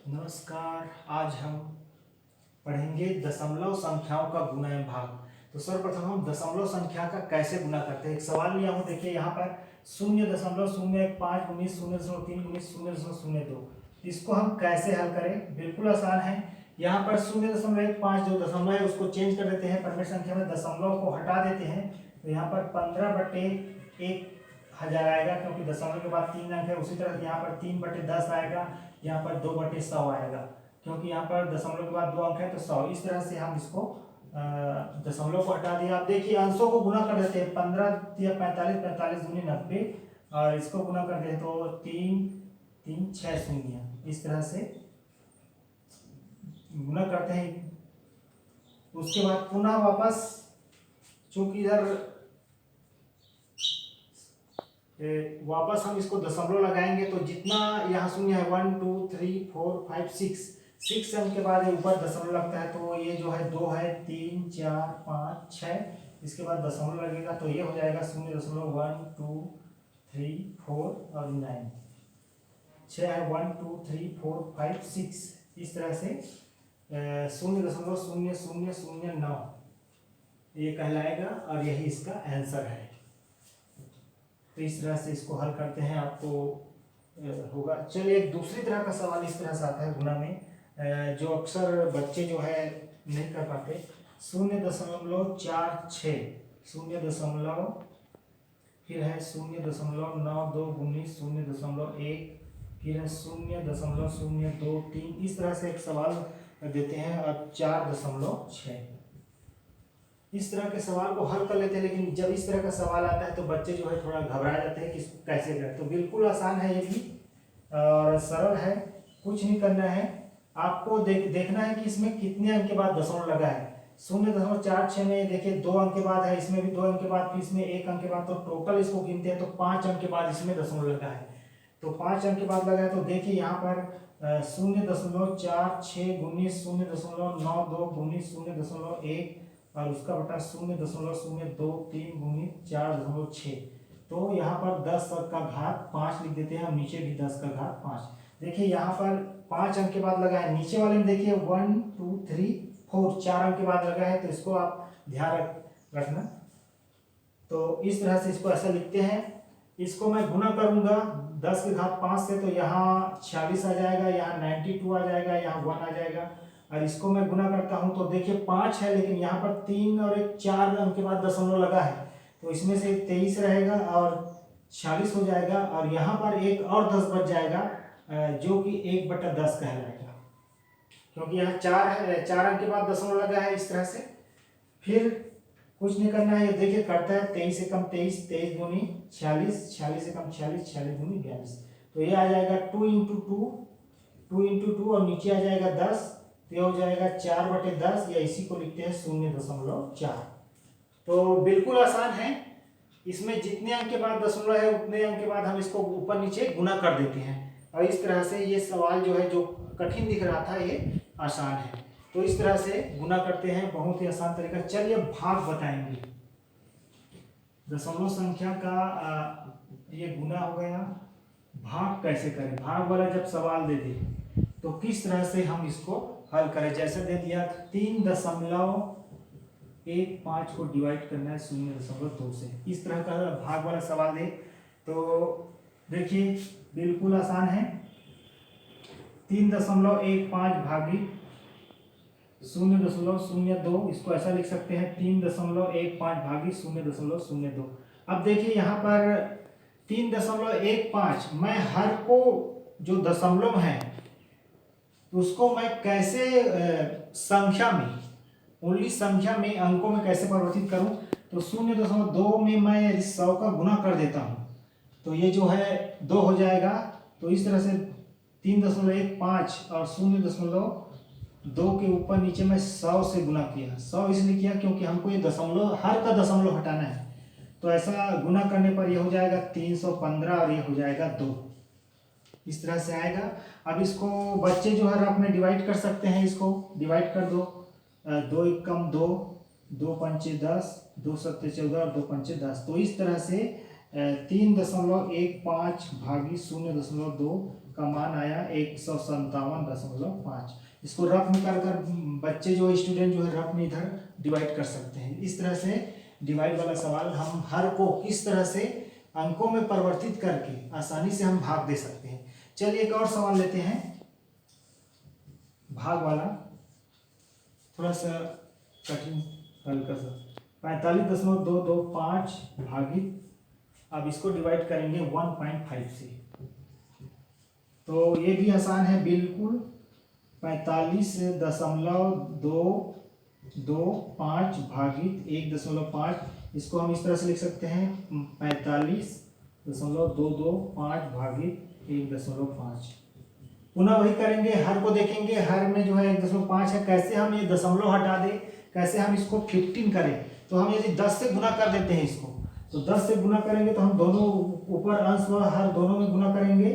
नमस्कार। आज हम पढ़ेंगे दशमलव संख्याओं का गुणा एवं भाग। तो सर्वप्रथम हम दशमलव संख्या का कैसे गुना करते हैं। एक सवाल लिया हूँ, देखिए यहाँ पर 0.015 गुणित 0.3 गुणित 0.02। इसको हम कैसे हल करें, बिल्कुल आसान है। यहाँ पर 0.15 जो दशमलव है उसको चेंज कर देते हैं, परमेय संख्या में दशमलव को हटा देते हैं। तो यहाँ पर 15/1,000 आएगा, क्योंकि दशमलव के बाद 3 अंक है। उसी तरह यहाँ पर 3/10 आएगा, यहाँ पर 2/100 आएगा, क्योंकि यहाँ पर दशमलव के बाद 2 अंक है तो 100। इस तरह से हम इसको दशमलव को हटा दिया। आप देखिए अंशों को गुना कर देते हैं, 15 या 45, 45 दूनी 90, और इसको गुना कर दें तो 3 3 6 शून्य। इस तरह से गुना करते हैं। उसके बाद पुनः वापस, चूंकि इधर वापस हम इसको दशमलव लगाएंगे तो जितना यहाँ शून्य है 1 2 3 4 5 6 अंक के बाद ऊपर दशमलव लगता है। तो ये जो है 2 है, 3 4 5 6, इसके बाद दशमलव लगेगा तो ये हो जाएगा 0.1 2 3 4 और 9। 6 है, 1 2 3 4 5 6। इस तरह से 0.0009 ये कहलाएगा और यही इसका आंसर है। तो इस तरह से इसको हल करते हैं, आपको होगा। चलिए एक दूसरी तरह का सवाल इस तरह से आता है गुणा में, जो अक्सर बच्चे जो है नहीं कर पाते। 0.46 0. फिर है 0.92 गुणित 0.1, फिर है 0.023। इस तरह से एक सवाल देते हैं और 4.6। इस तरह के सवाल को हल कर लेते हैं, लेकिन जब इस तरह का सवाल आता है तो बच्चे जो है थोड़ा घबरा जाते हैं कि इसको कैसे करें। तो बिल्कुल आसान है, ये भी और सरल है। कुछ नहीं करना है, आपको देखना है कि इसमें कितने अंक के बाद दशमलव लगा है। 0.46 में देखिए 2 अंक के बाद है, इसमें भी 2 अंक के बाद, फिर इसमें 1 अंक के बाद, तो टोटल इसको गिनते हैं तो 5 अंक के बाद इसमें दशमलव लगा है। तो 5 अंक के बाद लगा है तो देखिए यहाँ पर 0.46 गुणित 0.92 गुणित 0.1 और उसका बटा 0.023 गुणित 4.6। तो यहाँ पर 10 का घात 5 लिख देते हैं, हम नीचे भी 10 का घात 5। देखिए यहाँ पर 5 अंक के बाद लगा है, नीचे वाले में देखिए 1 2 3 4 4 अंक के बाद लगा है, तो इसको आप ध्यान रखना। तो इस तरह से इसको ऐसा लिखते हैं। इसको मैं गुना करूंगा 10 के घात 5 से, तो यहाँ 46 आ जाएगा, यहाँ 92 आ जाएगा, यहाँ 1 आ जाएगा। और इसको मैं गुना करता हूं तो देखिए 5 है, लेकिन यहाँ पर 3 और 1 4 अंक के बाद दशमलव लगा है, तो इसमें से 23 रहेगा और 46 हो जाएगा, और यहाँ पर एक और 10 बच जाएगा, जो कि 1/10 कहलाएगा, क्योंकि यहाँ 4 है, 4 अंक के बाद दशमलव लगा है। इस तरह से फिर कुछ नहीं करना है, ये देखिए करता है 23 से कम 23, 23 दूनी 46, 46 से कम 46, 46 दूनी 42। तो ये आ जाएगा 2 इंटू 2 और नीचे आ जाएगा 10, तो ये हो जाएगा 4/10, या इसी को लिखते हैं 0.4। तो बिल्कुल आसान है, इसमें जितने अंक के बाद दशमलव है उतने अंक के बाद हम इसको ऊपर नीचे गुना कर देते हैं। और इस तरह से ये सवाल जो है, जो कठिन दिख रहा था, ये आसान है। तो इस तरह से गुना करते हैं, बहुत ही आसान तरीका। चलिए भाग बताएंगे। दशमलव संख्या का ये गुना हो गया। भाग कैसे करें, भाग वाला जब सवाल दे दे तो किस तरह से हम इसको हल करें। जैसे दे दिया 3.15 को डिवाइड करना है 0.2 से, इस तरह का भाग वाला सवाल दे तो देखिए बिल्कुल आसान है। 3.15 भागी 0.02, इसको ऐसा लिख सकते हैं 3.15 भागी 0.02। अब देखिए यहाँ पर 3.15, मैं हर को जो दशमलव है उसको मैं कैसे संख्या में, ओनली संख्या में, अंकों में कैसे परिवर्तित करूं। तो 0.2 में मैं 100 का गुना कर देता हूं, तो ये जो है 2 हो जाएगा। तो इस तरह से 3.15 और 0.2 के ऊपर नीचे मैं 100 से गुना किया। 100 इसलिए किया क्योंकि हमको ये दशमलव, हर का दशमलव हटाना है। तो ऐसा गुना करने पर ये हो जाएगा 315 और ये हो जाएगा 2। इस तरह से आएगा। अब इसको बच्चे जो है रफ में डिवाइड कर सकते हैं, इसको डिवाइड कर दो। 2 एकम 2, 2 पंचे 10, 2 सत्ते 14 और 2 पंचे 10। तो इस तरह से 3.15 भागी 0.2 का मान आया 157.5। इसको रफ में कर कर बच्चे जो स्टूडेंट जो है रफ में इधर डिवाइड कर सकते हैं। इस तरह से डिवाइड वाला सवाल हम हर को किस तरह से अंकों में परिवर्तित करके आसानी से हम भाग दे सकते हैं। चलिए एक और सवाल लेते हैं, भाग वाला, थोड़ा सा कठिन हल्का सा। 45.225 भागित, अब इसको डिवाइड करेंगे 1.5 से, तो ये भी आसान है बिल्कुल। 45.225 भागित 1.5, इसको हम इस तरह से लिख सकते हैं 45.225 भागित 1.5। पुनः वही करेंगे, हर को देखेंगे, हर में जो है 1.5 है, कैसे हम ये दशमलव हटा दें, कैसे हम इसको 15 करें। तो हम यदि 10 से गुना कर देते हैं इसको, तो 10 से गुना करेंगे तो हम दोनों ऊपर अंश व हर दोनों में गुना करेंगे,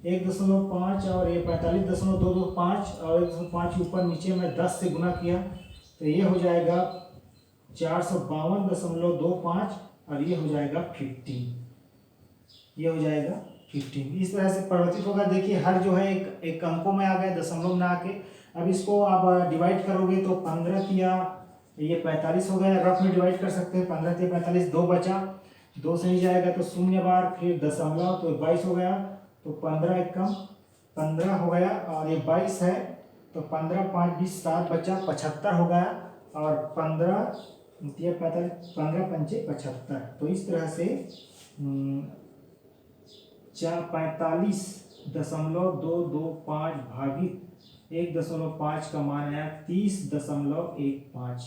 1.5 और ये 45.225 और 1.5 ऊपर नीचे में 10 से गुना किया, तो ये हो जाएगा 452.25 और ये हो जाएगा 15, ये हो जाएगा 15। इस तरह से परिवर्तित होगा। देखिए हर जो है एक अंकों में आ गया, दशमलव में आके। अब इसको आप डिवाइड करोगे तो 15 किया, ये 45 हो गया, रफ में डिवाइड कर सकते हैं। 15 से 45, 2 बचा, 2 से नहीं जाएगा तो शून्य बार, फिर दशमलव, तो 22 हो गया, तो 15 एकम 15 हो गया, और ये 22 है तो 15 5 20 7 बचा, 75 हो गया, और 15 45 15 पंचे 75। तो इस तरह से 45.225 भागित 1.5 का मान आया 30.15।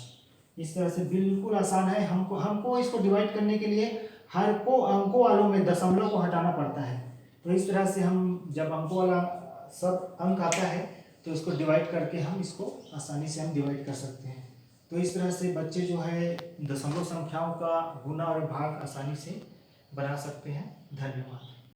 इस तरह से बिल्कुल आसान है। हमको इसको डिवाइड करने के लिए हर को अंकों वालों में दशमलव को हटाना पड़ता है। तो इस तरह से हम जब अंकों वाला सब अंक आता है तो इसको डिवाइड करके हम इसको आसानी से हम डिवाइड कर सकते हैं। तो इस तरह से बच्चे जो है दशमलव संख्याओं का गुना और भाग आसानी से बना सकते हैं। धन्यवाद।